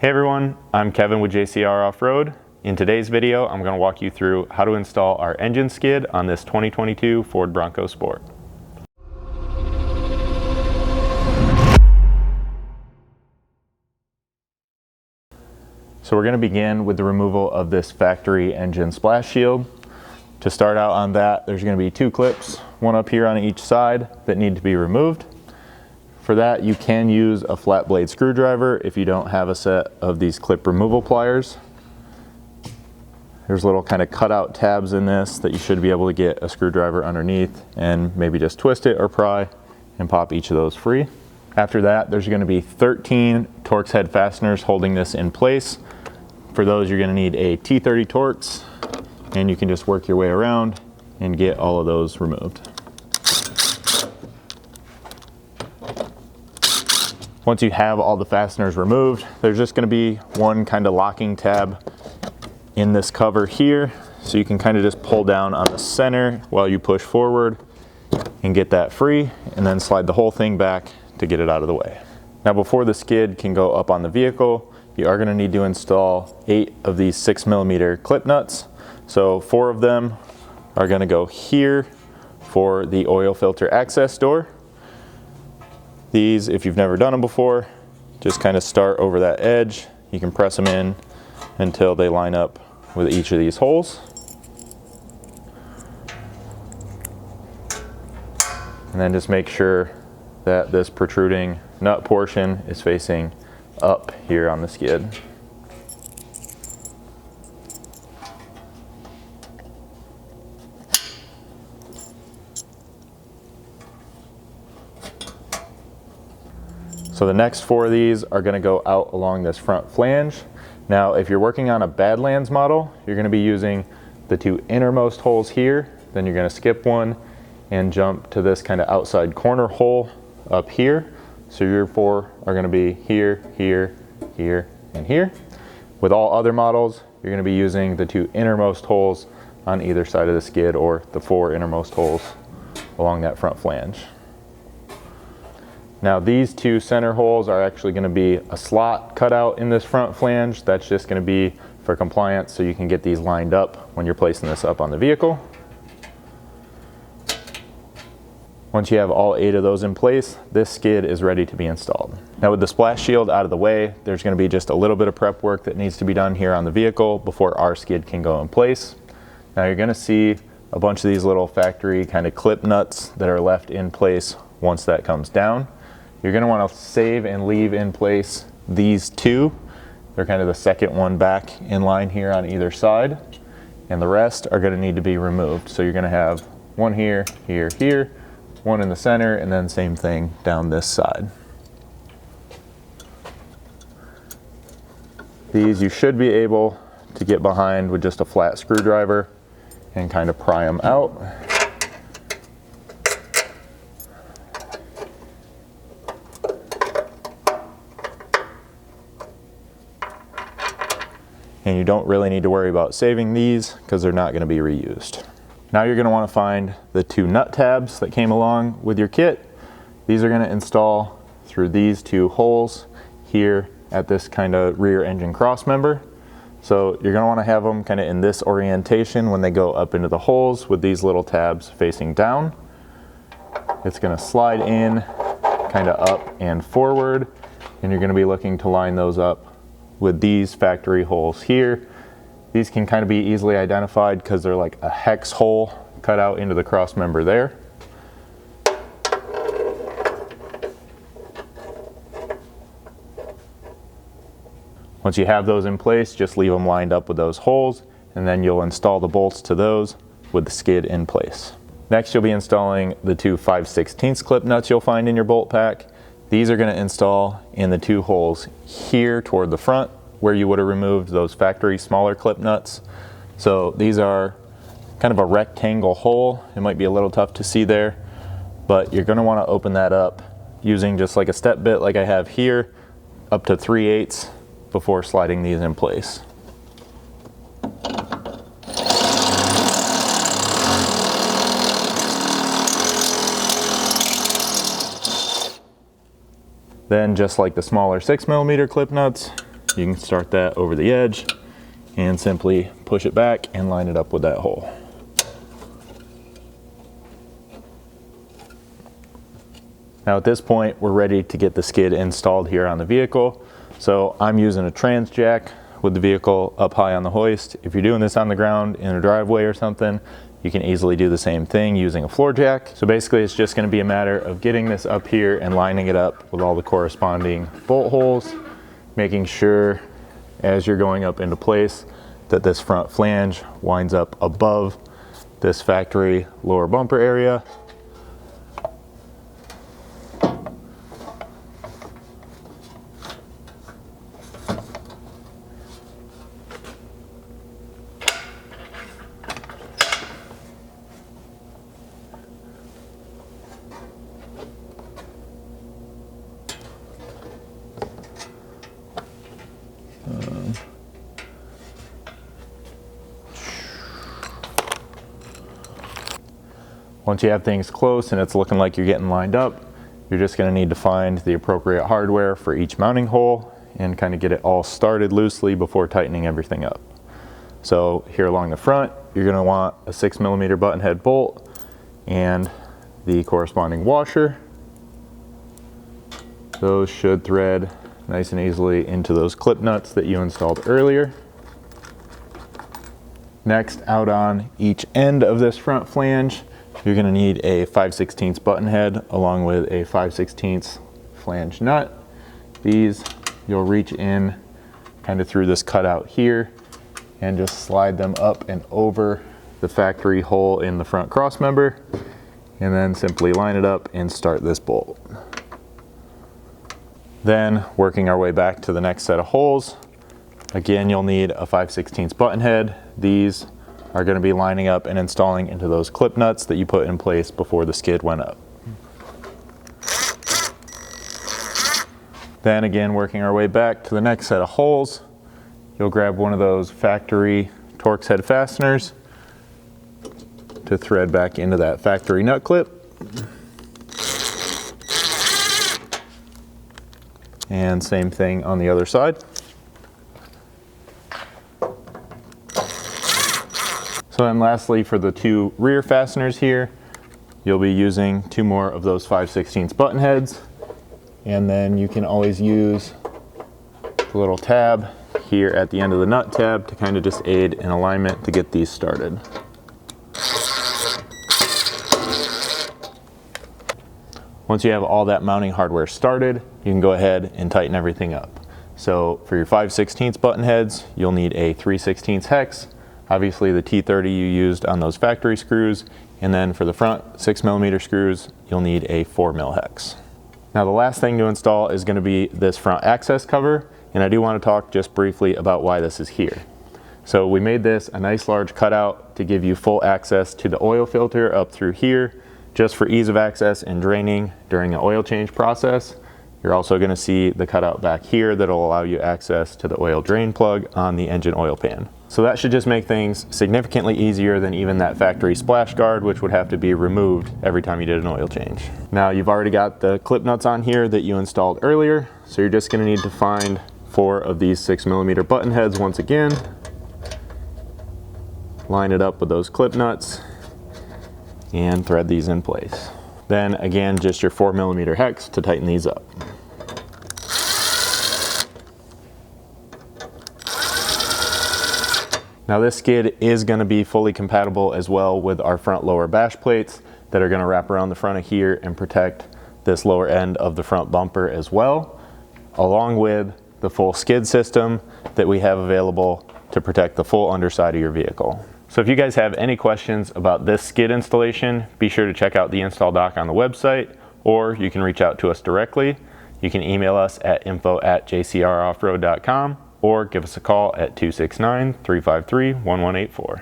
Hey everyone, I'm Kevin with JcrOffroad. In today's video, I'm going to walk you through how to install our engine skid on this 2022 Ford Bronco Sport. So we're going to begin with the removal of this factory engine splash shield. To start out on that, there's going to be two clips, one up here on each side, that need to be removed. For that, you can use a flat blade screwdriver if you don't have a set of these clip removal pliers. There's little kind of cutout tabs in this that you should be able to get a screwdriver underneath and maybe just twist it or pry and pop each of those free. After that, there's going to be 13 Torx head fasteners holding this in place. For those, you're going to need a T30 Torx, and you can just work your way around and get all of those removed. Once you have all the fasteners removed, there's just going to be one kind of locking tab in this cover here, so you can kind of just pull down on the center while you push forward and get that free, and then slide the whole thing back to get it out of the way. Now, before the skid can go up on the vehicle, you are going to need to install 8 of these 6mm clip nuts. So 4 of them are going to go here for the oil filter access door. These, if you've never done them before, just kind of start over that edge. You can press them in until they line up with each of these holes. And then just make sure that this protruding nut portion is facing up here on the skid. So the next 4 of these are going to go out along this front flange. Now, if you're working on a Badlands model, you're going to be using the 2 innermost holes here. Then you're going to skip one and jump to this kind of outside corner hole up here. So your 4 are going to be here, here, here, and here. With all other models, you're going to be using the 2 innermost holes on either side of the skid, or the 4 innermost holes along that front flange. Now, these 2 center holes are actually going to be a slot cut out in this front flange. That's just going to be for compliance, so you can get these lined up when you're placing this up on the vehicle. Once you have all 8 of those in place, this skid is ready to be installed. Now, with the splash shield out of the way, there's going to be just a little bit of prep work that needs to be done here on the vehicle before our skid can go in place. Now, you're going to see a bunch of these little factory kind of clip nuts that are left in place once that comes down. You're going to want to save and leave in place these 2. They're kind of the second one back in line here on either side, and the rest are going to need to be removed. So you're going to have one here, here, here, one in the center, and then same thing down this side. These you should be able to get behind with just a flat screwdriver and kind of pry them out. And you don't really need to worry about saving these because they're not going to be reused. Now you're going to want to find the 2 nut tabs that came along with your kit. These are going to install through these 2 holes here at this kind of rear engine cross member. So you're going to want to have them kind of in this orientation when they go up into the holes, with these little tabs facing down. It's going to slide in kind of up and forward, and you're going to be looking to line those up with these factory holes here. These can kind of be easily identified because they're like a hex hole cut out into the cross member there. Once you have those in place, just leave them lined up with those holes, and then you'll install the bolts to those with the skid in place. Next, you'll be installing the 2 5/16 clip nuts you'll find in your bolt pack. These are going to install in the 2 holes here toward the front where you would have removed those factory smaller clip nuts. So these are kind of a rectangle hole. It might be a little tough to see there, but you're going to want to open that up using just like a step bit like I have here, up to 3/8 before sliding these in place. Then, just like the smaller 6mm clip nuts, you can start that over the edge and simply push it back and line it up with that hole. Now at this point, we're ready to get the skid installed here on the vehicle. So I'm using a trans jack with the vehicle up high on the hoist. If you're doing this on the ground in a driveway or something, you can easily do the same thing using a floor jack. So basically it's just gonna be a matter of getting this up here and lining it up with all the corresponding bolt holes, making sure as you're going up into place that this front flange winds up above this factory lower bumper area. Once you have things close and it's looking like you're getting lined up, you're just going to need to find the appropriate hardware for each mounting hole and kind of get it all started loosely before tightening everything up. So here along the front, you're going to want a 6mm button head bolt and the corresponding washer. Those should thread nice and easily into those clip nuts that you installed earlier. Next, out on each end of this front flange, you're going to need a 5/16 button head along with a 5/16 flange nut. These you'll reach in kind of through this cutout here and just slide them up and over the factory hole in the front cross member, and then simply line it up and start this bolt. Then working our way back to the next set of holes, again you'll need a 5/16 button head. These are going to be lining up and installing into those clip nuts that you put in place before the skid went up. Then again, working our way back to the next set of holes, you'll grab one of those factory Torx head fasteners to thread back into that factory nut clip. And same thing on the other side. So then lastly, for the two rear fasteners here, you'll be using two more of those 5/16 button heads. And then you can always use the little tab here at the end of the nut tab to kind of just aid in alignment to get these started. Once you have all that mounting hardware started, you can go ahead and tighten everything up. So for your 5/16 button heads, you'll need a 3/16 hex. Obviously the T30 you used on those factory screws, and then for the front 6mm screws, you'll need a 4mm hex. Now the last thing to install is going to be this front access cover, and I do want to talk just briefly about why this is here. So we made this a nice large cutout to give you full access to the oil filter up through here, just for ease of access and draining during the oil change process. You're also going to see the cutout back here that'll allow you access to the oil drain plug on the engine oil pan. So that should just make things significantly easier than even that factory splash guard, which would have to be removed every time you did an oil change. Now you've already got the clip nuts on here that you installed earlier, so you're just going to need to find 4 of these 6mm button heads once again, line it up with those clip nuts, and thread these in place. Then again, just your 4mm hex to tighten these up. Now this skid is going to be fully compatible as well with our front lower bash plates that are going to wrap around the front of here and protect this lower end of the front bumper as well, along with the full skid system that we have available to protect the full underside of your vehicle. So if you guys have any questions about this skid installation, be sure to check out the install doc on the website, or you can reach out to us directly. You can email us at info@jcroffroad.com or give us a call at 269-353-1184.